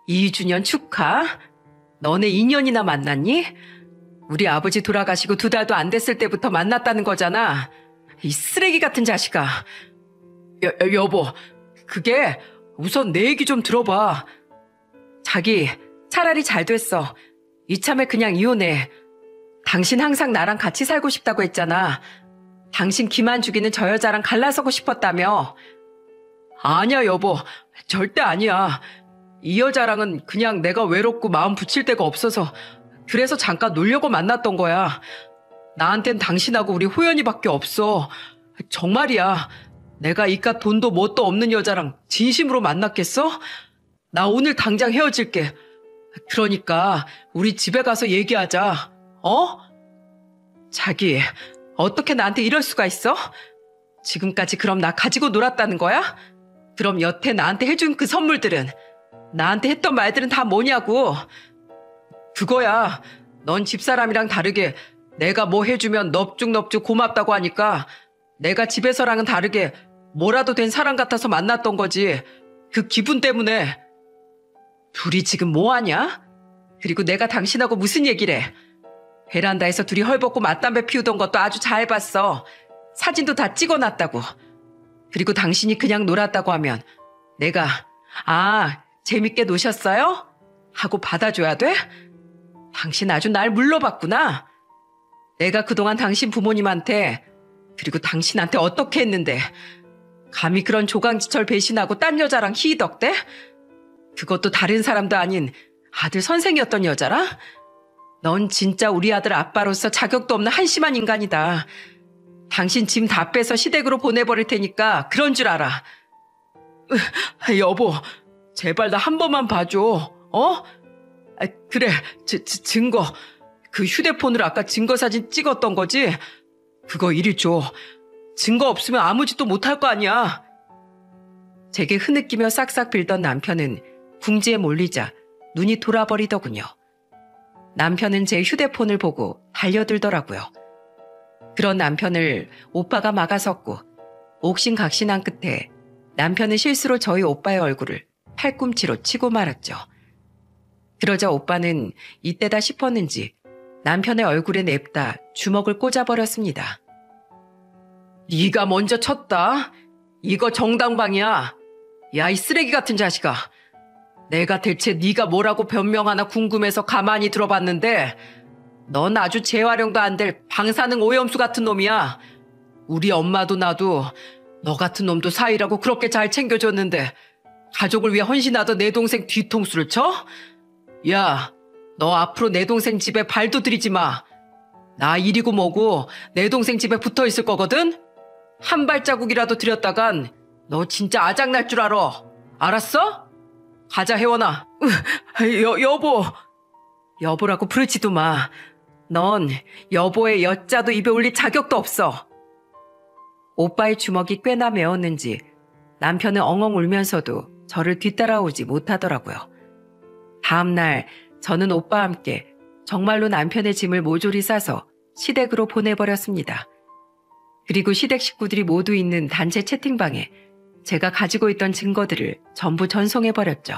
2주년 축하? 너네 2년이나 만났니? 우리 아버지 돌아가시고 2달도 안 됐을 때부터 만났다는 거잖아. 이 쓰레기 같은 자식아. 여보, 그게 우선 내 얘기 좀 들어봐. 자기 차라리 잘 됐어. 이참에 그냥 이혼해. 당신 항상 나랑 같이 살고 싶다고 했잖아. 당신 기만 죽이는 저 여자랑 갈라서고 싶었다며. 아니야 여보, 절대 아니야. 이 여자랑은 그냥 내가 외롭고 마음 붙일 데가 없어서 그래서 잠깐 놀려고 만났던 거야. 나한텐 당신하고 우리 호연이밖에 없어. 정말이야. 내가 이깟 돈도 뭣도 없는 여자랑 진심으로 만났겠어? 나 오늘 당장 헤어질게. 그러니까 우리 집에 가서 얘기하자. 자기, 어떻게 나한테 이럴 수가 있어? 지금까지 그럼 나 가지고 놀았다는 거야? 그럼 여태 나한테 해준 그 선물들은, 나한테 했던 말들은 다 뭐냐고. 그거야. 넌 집사람이랑 다르게 내가 뭐 해주면 넙죽넙죽 고맙다고 하니까 내가 집에서랑은 다르게 뭐라도 된 사람 같아서 만났던 거지. 그 기분 때문에. 둘이 지금 뭐하냐? 그리고 내가 당신하고 무슨 얘기를 해? 베란다에서 둘이 헐벗고 맞담배 피우던 것도 아주 잘 봤어. 사진도 다 찍어놨다고. 그리고 당신이 그냥 놀았다고 하면 내가 재밌게 노셨어요? 하고 받아줘야 돼? 당신 아주 날 물러봤구나. 내가 그동안 당신 부모님한테 그리고 당신한테 어떻게 했는데 감히 그런 조강지철 배신하고 딴 여자랑 희덕대? 그것도 다른 사람도 아닌 아들 선생이었던 여자라? 넌 진짜 우리 아들 아빠로서 자격도 없는 한심한 인간이다. 당신 짐 다 빼서 시댁으로 보내버릴 테니까 그런 줄 알아. 여보, 제발 나 한 번만 봐줘. 그래, 증거. 그 휴대폰으로 아까 증거사진 찍었던 거지? 그거 이리 줘. 증거 없으면 아무 짓도 못할 거 아니야. 제게 흐느끼며 싹싹 빌던 남편은 궁지에 몰리자 눈이 돌아버리더군요. 남편은 제 휴대폰을 보고 달려들더라고요. 그런 남편을 오빠가 막아섰고 옥신각신한 끝에 남편은 실수로 저희 오빠의 얼굴을 팔꿈치로 치고 말았죠. 그러자 오빠는 이때다 싶었는지 남편의 얼굴에 냅다 주먹을 꽂아버렸습니다. 네가 먼저 쳤다. 이거 정당방이야. 야, 이 쓰레기 같은 자식아. 내가 대체 네가 뭐라고 변명하나 궁금해서 가만히 들어봤는데 넌 아주 재활용도 안 될 방사능 오염수 같은 놈이야. 우리 엄마도 나도 너 같은 놈도 사이라고 그렇게 잘 챙겨줬는데 가족을 위해 헌신하던 내 동생 뒤통수를 쳐? 야, 너 앞으로 내 동생 집에 발도 들이지 마. 나 이리고 뭐고 내 동생 집에 붙어 있을 거거든? 한 발자국이라도 들였다간 너 진짜 아작날 줄 알아. 알았어? 가자, 혜원아. 여보. 여보라고 부르지도 마. 넌 여보의 여자도 입에 올릴 자격도 없어. 오빠의 주먹이 꽤나 매웠는지 남편은 엉엉 울면서도 저를 뒤따라오지 못하더라고요. 다음날 저는 오빠와 함께 정말로 남편의 짐을 모조리 싸서 시댁으로 보내버렸습니다. 그리고 시댁 식구들이 모두 있는 단체 채팅방에 제가 가지고 있던 증거들을 전부 전송해버렸죠.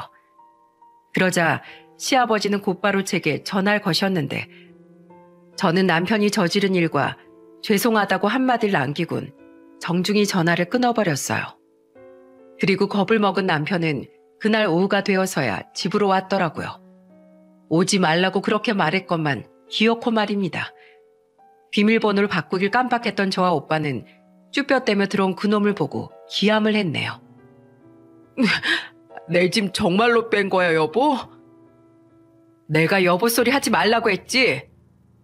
그러자 시아버지는 곧바로 제게 전화를 거셨는데 저는 남편이 저지른 일과 죄송하다고 한마디를 남기곤 정중히 전화를 끊어버렸어요. 그리고 겁을 먹은 남편은 그날 오후가 되어서야 집으로 왔더라고요. 오지 말라고 그렇게 말했건만 기어코 말입니다. 비밀번호를 바꾸길 깜빡했던 저와 오빠는 쭈뼛대며 들어온 그놈을 보고 기함을 했네요. 내 짐 정말로 뺀 거야, 여보? 내가 여보 소리 하지 말라고 했지?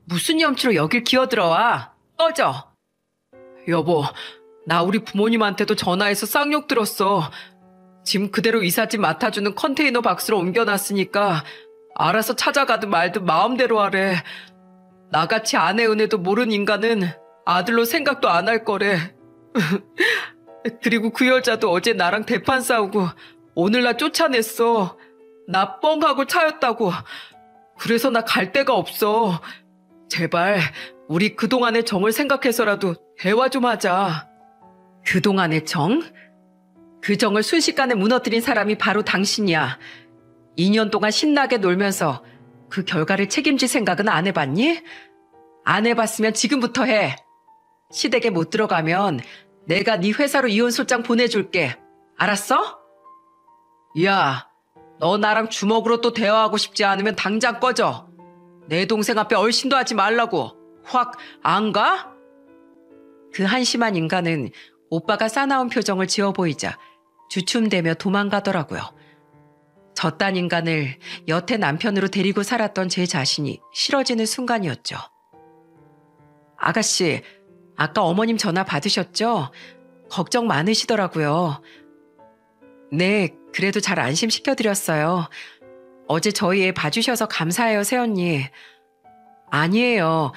무슨 염치로 여길 기어들어와? 꺼져! 여보, 나 우리 부모님한테도 전화해서 쌍욕 들었어. 짐 그대로 이삿짐 맡아주는 컨테이너 박스로 옮겨놨으니까 알아서 찾아가든 말든 마음대로 하래. 나같이 아내 은혜도 모르는 인간은 아들로 생각도 안 할 거래. 그리고 그 여자도 어제 나랑 대판 싸우고 오늘날 쫓아냈어. 나 뻥하고 차였다고. 그래서 나 갈 데가 없어. 제발 우리 그동안의 정을 생각해서라도 대화 좀 하자. 그동안의 정? 그 정을 순식간에 무너뜨린 사람이 바로 당신이야. 2년 동안 신나게 놀면서 그 결과를 책임질 생각은 안 해봤니? 안 해봤으면 지금부터 해. 시댁에 못 들어가면 내가 네 회사로 이혼 소장 보내줄게. 알았어? 야, 너 나랑 주먹으로 또 대화하고 싶지 않으면 당장 꺼져. 내 동생 앞에 얼씬도 하지 말라고. 확 안 가? 그 한심한 인간은 오빠가 싸나운 표정을 지어 보이자 주춤대며 도망가더라고요. 저딴 인간을 여태 남편으로 데리고 살았던 제 자신이 싫어지는 순간이었죠. 아가씨, 아까 어머님 전화 받으셨죠? 걱정 많으시더라고요. 네, 그래도 잘 안심시켜드렸어요. 어제 저희 애 봐주셔서 감사해요, 새언니. 아니에요.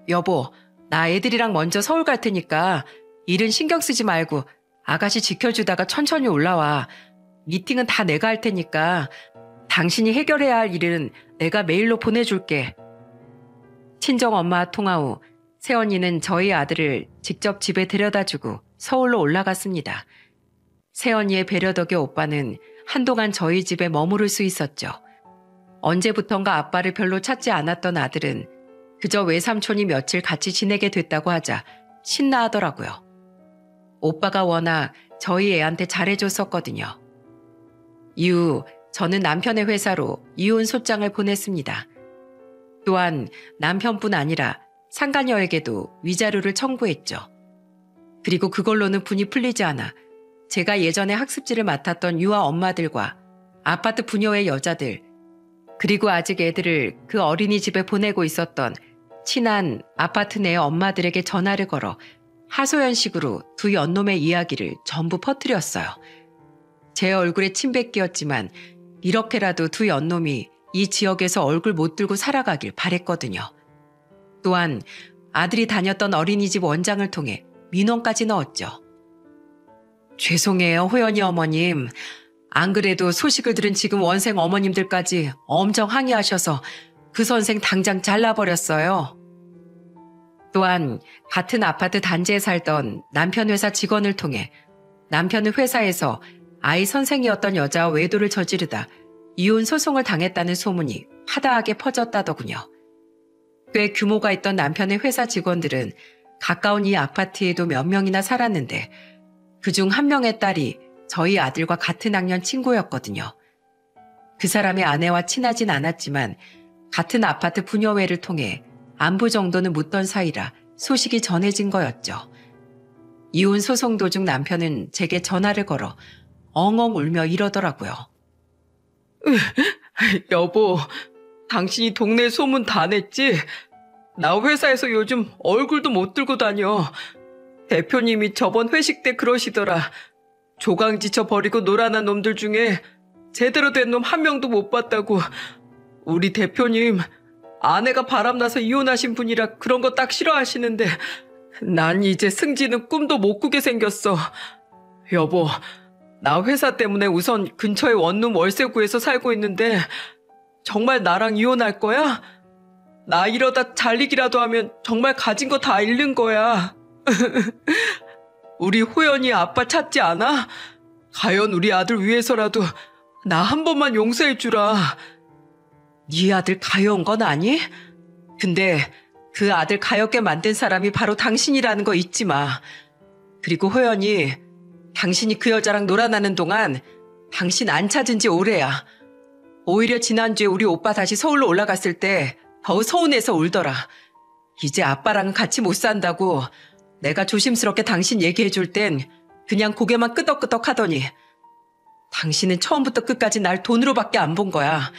여보, 나 애들이랑 먼저 서울 갈 테니까 일은 신경 쓰지 말고 아가씨 지켜주다가 천천히 올라와. 미팅은 다 내가 할 테니까 당신이 해결해야 할 일은 내가 메일로 보내줄게. 친정엄마와 통화 후 새언니는 저희 아들을 직접 집에 데려다주고 서울로 올라갔습니다. 새언니의 배려 덕에 오빠는 한동안 저희 집에 머무를 수 있었죠. 언제부턴가 아빠를 별로 찾지 않았던 아들은 그저 외삼촌이 며칠 같이 지내게 됐다고 하자 신나하더라고요. 오빠가 워낙 저희 애한테 잘해줬었거든요. 이후 저는 남편의 회사로 이혼 소장을 보냈습니다. 또한 남편뿐 아니라 상간녀에게도 위자료를 청구했죠. 그리고 그걸로는 분이 풀리지 않아 제가 예전에 학습지를 맡았던 유아 엄마들과 아파트 부녀의 여자들, 그리고 아직 애들을 그 어린이집에 보내고 있었던 친한 아파트 내 엄마들에게 전화를 걸어 하소연식으로 두 연놈의 이야기를 전부 퍼뜨렸어요. 제 얼굴에 침 뱉기였지만 이렇게라도 두 연놈이 이 지역에서 얼굴 못 들고 살아가길 바랬거든요. 또한 아들이 다녔던 어린이집 원장을 통해 민원까지 넣었죠. 죄송해요, 호연이 어머님. 안 그래도 소식을 들은 지금 원생 어머님들까지 엄청 항의하셔서 그 선생 당장 잘라버렸어요. 또한 같은 아파트 단지에 살던 남편 회사 직원을 통해 남편은 회사에서 아이 선생이었던 여자와 외도를 저지르다 이혼 소송을 당했다는 소문이 파다하게 퍼졌다더군요. 꽤 규모가 있던 남편의 회사 직원들은 가까운 이 아파트에도 몇 명이나 살았는데 그중 한 명의 딸이 저희 아들과 같은 학년 친구였거든요. 그 사람의 아내와 친하진 않았지만 같은 아파트 부녀회를 통해 안부 정도는 묻던 사이라 소식이 전해진 거였죠. 이혼 소송 도중 남편은 제게 전화를 걸어 엉엉 울며 이러더라고요. 여보, 당신이 동네 소문 다 냈지? 나 회사에서 요즘 얼굴도 못 들고 다녀. 대표님이 저번 회식 때 그러시더라. 조강 지쳐버리고 놀아난 놈들 중에 제대로 된 놈 한 명도 못 봤다고. 우리 대표님 아내가 바람나서 이혼하신 분이라 그런 거 딱 싫어하시는데 난 이제 승진은 꿈도 못 꾸게 생겼어. 여보, 나 회사 때문에 우선 근처에 원룸 월세 구해서 살고 있는데 정말 나랑 이혼할 거야? 나 이러다 잘리기라도 하면 정말 가진 거 다 잃는 거야. 우리 호연이 아빠 찾지 않아? 가연 우리 아들 위해서라도 나 한 번만 용서해 주라. 네 아들 가여운 건 아니? 근데 그 아들 가엽게 만든 사람이 바로 당신이라는 거 잊지 마. 그리고 호연이 당신이 그 여자랑 놀아나는 동안 당신 안 찾은 지 오래야. 오히려 지난주에 우리 오빠 다시 서울로 올라갔을 때 더 서운해서 울더라. 이제 아빠랑은 같이 못 산다고 내가 조심스럽게 당신 얘기해 줄 땐 그냥 고개만 끄덕끄덕 하더니 당신은 처음부터 끝까지 날 돈으로밖에 안 본 거야.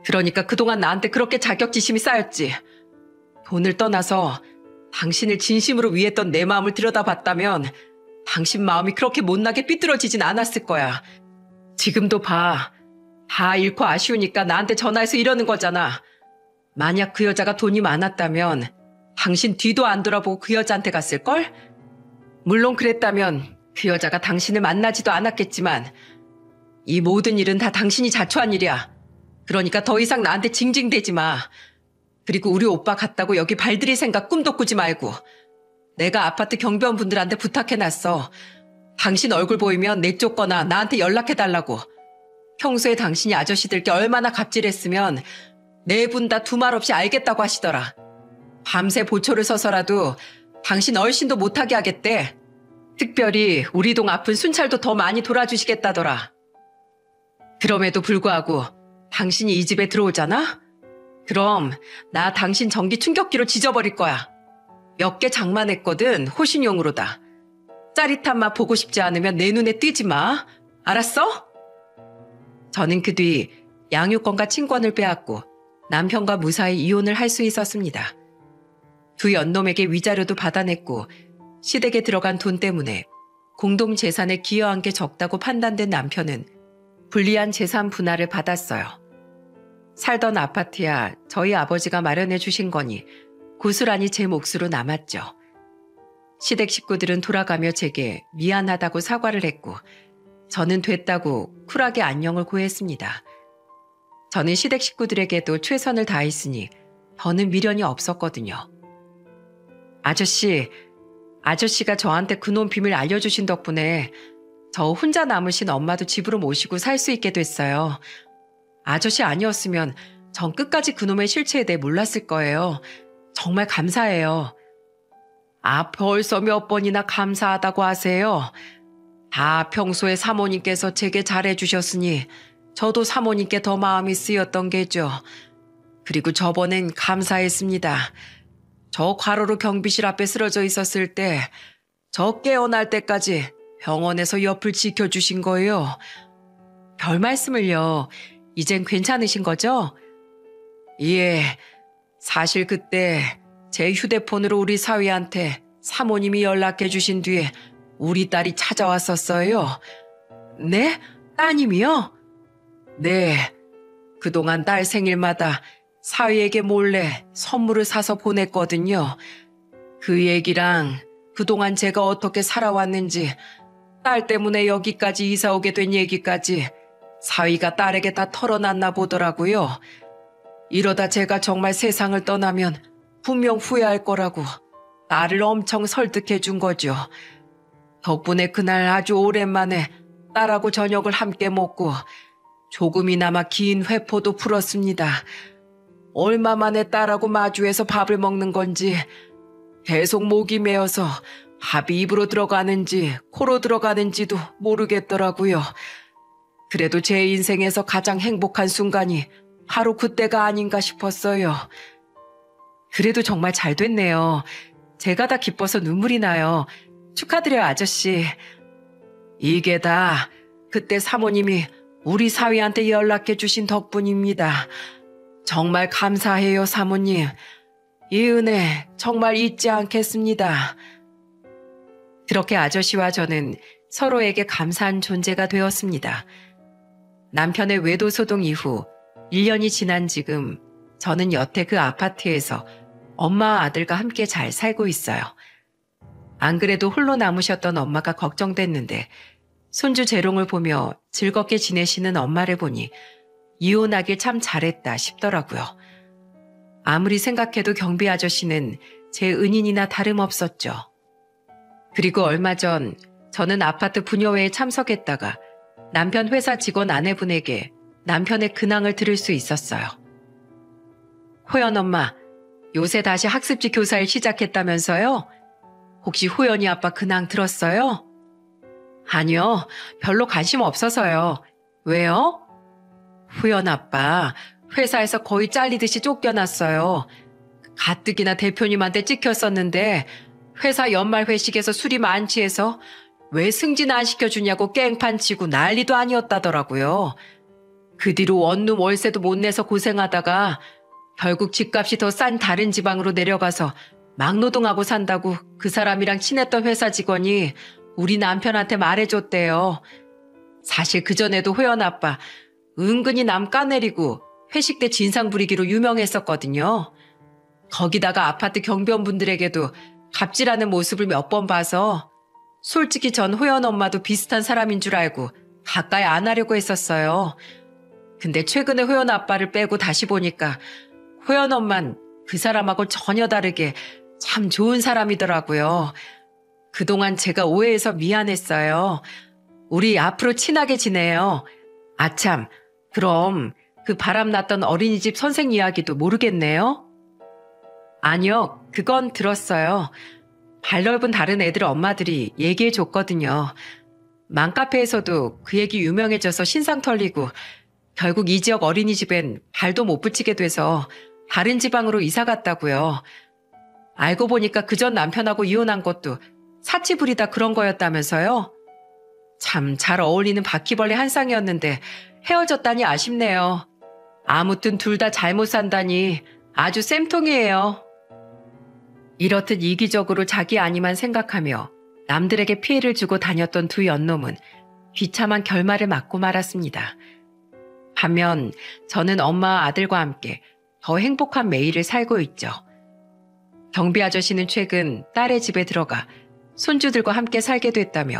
그러니까 그동안 나한테 그렇게 자격지심이 쌓였지. 돈을 떠나서 당신을 진심으로 위했던 내 마음을 들여다봤다면 당신 마음이 그렇게 못나게 삐뚤어지진 않았을 거야. 지금도 봐. 다 잃고 아쉬우니까 나한테 전화해서 이러는 거잖아. 만약 그 여자가 돈이 많았다면 당신 뒤도 안 돌아보고 그 여자한테 갔을걸? 물론 그랬다면 그 여자가 당신을 만나지도 않았겠지만 이 모든 일은 다 당신이 자초한 일이야. 그러니까 더 이상 나한테 징징대지 마. 그리고 우리 오빠 갔다고 여기 발들일 생각 꿈도 꾸지 말고. 내가 아파트 경비원분들한테 부탁해놨어. 당신 얼굴 보이면 내쫓거나 나한테 연락해달라고. 평소에 당신이 아저씨들께 얼마나 갑질했으면 네 분 다 두말 없이 알겠다고 하시더라. 밤새 보초를 서서라도 당신 얼씬도 못하게 하겠대. 특별히 우리 동 아픈 순찰도 더 많이 돌아주시겠다더라. 그럼에도 불구하고 당신이 이 집에 들어오잖아? 그럼 나 당신 전기 충격기로 지져버릴 거야. 몇 개 장만했거든, 호신용으로다. 짜릿한 맛 보고 싶지 않으면 내 눈에 띄지 마. 알았어? 저는 그 뒤 양육권과 친권을 빼앗고 남편과 무사히 이혼을 할 수 있었습니다. 두 연놈에게 위자료도 받아냈고 시댁에 들어간 돈 때문에 공동재산에 기여한 게 적다고 판단된 남편은 불리한 재산 분할을 받았어요. 살던 아파트야 저희 아버지가 마련해 주신 거니 고스란히 제 몫으로 남았죠. 시댁 식구들은 돌아가며 제게 미안하다고 사과를 했고 저는 됐다고 쿨하게 안녕을 구했습니다. 저는 시댁 식구들에게도 최선을 다했으니 더는 미련이 없었거든요. 아저씨가 저한테 그놈 비밀 알려주신 덕분에 저 혼자 남으신 엄마도 집으로 모시고 살 수 있게 됐어요. 아저씨 아니었으면 전 끝까지 그놈의 실체에 대해 몰랐을 거예요. 정말 감사해요. 아, 벌써 몇 번이나 감사하다고 하세요. 다 평소에 사모님께서 제게 잘해주셨으니 저도 사모님께 더 마음이 쓰였던 게죠. 그리고 저번엔 감사했습니다. 저 과로로 경비실 앞에 쓰러져 있었을 때 저 깨어날 때까지 병원에서 옆을 지켜주신 거예요. 별 말씀을요. 이젠 괜찮으신 거죠? 예, 사실 그때 제 휴대폰으로 우리 사위한테 사모님이 연락해 주신 뒤에 우리 딸이 찾아왔었어요. 네? 따님이요? 네, 그동안 딸 생일마다 사위에게 몰래 선물을 사서 보냈거든요. 그 얘기랑 그동안 제가 어떻게 살아왔는지, 딸 때문에 여기까지 이사 오게 된 얘기까지 사위가 딸에게 다 털어놨나 보더라고요. 이러다 제가 정말 세상을 떠나면 분명 후회할 거라고 딸을 엄청 설득해 준 거죠. 덕분에 그날 아주 오랜만에 딸하고 저녁을 함께 먹고 조금이나마 긴 회포도 풀었습니다. 얼마 만에 딸하고 마주해서 밥을 먹는 건지 계속 목이 메어서 밥이 입으로 들어가는지 코로 들어가는지도 모르겠더라고요. 그래도 제 인생에서 가장 행복한 순간이 바로 그때가 아닌가 싶었어요. 그래도 정말 잘 됐네요. 제가 다 기뻐서 눈물이 나요. 축하드려요, 아저씨. 이게 다 그때 사모님이 우리 사위한테 연락해 주신 덕분입니다. 정말 감사해요, 사모님. 이 은혜 정말 잊지 않겠습니다. 그렇게 아저씨와 저는 서로에게 감사한 존재가 되었습니다. 남편의 외도 소동 이후 1년이 지난 지금 저는 여태 그 아파트에서 엄마와 아들과 함께 잘 살고 있어요. 안 그래도 홀로 남으셨던 엄마가 걱정됐는데 손주 재롱을 보며 즐겁게 지내시는 엄마를 보니 이혼하길 참 잘했다 싶더라고요. 아무리 생각해도 경비 아저씨는 제 은인이나 다름없었죠. 그리고 얼마 전 저는 아파트 부녀회에 참석했다가 남편 회사 직원 아내분에게 남편의 근황을 들을 수 있었어요. 호연 엄마, 요새 다시 학습지 교사를 시작했다면서요? 혹시 호연이 아빠 근황 들었어요? 아니요, 별로 관심 없어서요. 왜요? 호연 아빠, 회사에서 거의 잘리듯이 쫓겨났어요. 가뜩이나 대표님한테 찍혔었는데 회사 연말 회식에서 술이 만취해서 왜 승진 안 시켜주냐고 깽판 치고 난리도 아니었다더라고요. 그 뒤로 원룸 월세도 못 내서 고생하다가 결국 집값이 더 싼 다른 지방으로 내려가서 막노동하고 산다고 그 사람이랑 친했던 회사 직원이 우리 남편한테 말해줬대요. 사실 그전에도 호연 아빠 은근히 남 까내리고 회식 때 진상 부리기로 유명했었거든요. 거기다가 아파트 경비원분들에게도 갑질하는 모습을 몇 번 봐서 솔직히 전 호연 엄마도 비슷한 사람인 줄 알고 가까이 안 하려고 했었어요. 근데 최근에 호연 아빠를 빼고 다시 보니까 호연 엄만 그 사람하고 전혀 다르게 참 좋은 사람이더라고요. 그동안 제가 오해해서 미안했어요. 우리 앞으로 친하게 지내요. 아참, 그럼 그 바람났던 어린이집 선생 이야기도 모르겠네요? 아니요, 그건 들었어요. 발 넓은 다른 애들 엄마들이 얘기해 줬거든요. 맘카페에서도 그 얘기 유명해져서 신상 털리고 결국 이 지역 어린이집엔 발도 못 붙이게 돼서 다른 지방으로 이사 갔다고요. 알고 보니까 그전 남편하고 이혼한 것도 사치 부리다 그런 거였다면서요? 참 잘 어울리는 바퀴벌레 한 쌍이었는데 헤어졌다니 아쉽네요. 아무튼 둘 다 잘못 산다니 아주 쌤통이에요. 이렇듯 이기적으로 자기 아니만 생각하며 남들에게 피해를 주고 다녔던 두 연놈은 비참한 결말을 맞고 말았습니다. 반면 저는 엄마와 아들과 함께 더 행복한 매일을 살고 있죠. 경비 아저씨는 최근 딸의 집에 들어가 손주들과 함께 살게 됐다며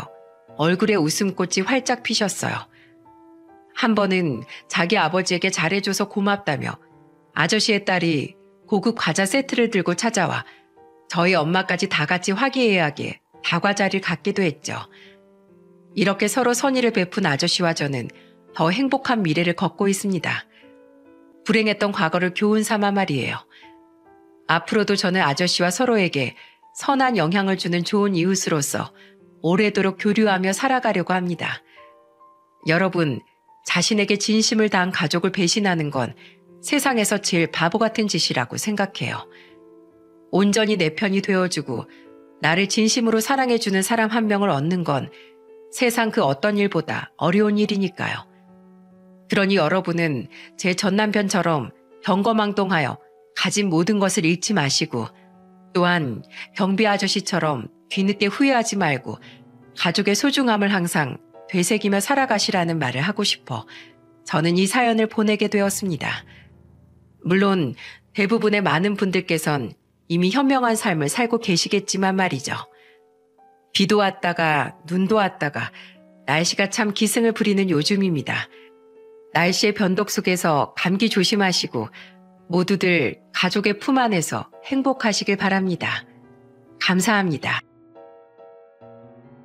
얼굴에 웃음꽃이 활짝 피셨어요. 한 번은 자기 아버지에게 잘해줘서 고맙다며 아저씨의 딸이 고급 과자 세트를 들고 찾아와 저희 엄마까지 다 같이 화기애애하게 다과자리를 갖기도 했죠. 이렇게 서로 선의를 베푼 아저씨와 저는 더 행복한 미래를 걷고 있습니다. 불행했던 과거를 교훈 삼아 말이에요. 앞으로도 저는 아저씨와 서로에게 선한 영향을 주는 좋은 이웃으로서 오래도록 교류하며 살아가려고 합니다. 여러분, 자신에게 진심을 다한 가족을 배신하는 건 세상에서 제일 바보 같은 짓이라고 생각해요. 온전히 내 편이 되어주고 나를 진심으로 사랑해주는 사람 한 명을 얻는 건 세상 그 어떤 일보다 어려운 일이니까요. 그러니 여러분은 제 전남편처럼 경거망동하여 가진 모든 것을 잃지 마시고 또한 경비 아저씨처럼 뒤늦게 후회하지 말고 가족의 소중함을 항상 되새기며 살아가시라는 말을 하고 싶어 저는 이 사연을 보내게 되었습니다. 물론 대부분의 많은 분들께선 이미 현명한 삶을 살고 계시겠지만 말이죠. 비도 왔다가 눈도 왔다가 날씨가 참 기승을 부리는 요즘입니다. 날씨의 변덕 속에서 감기 조심하시고 모두들 가족의 품 안에서 행복하시길 바랍니다. 감사합니다.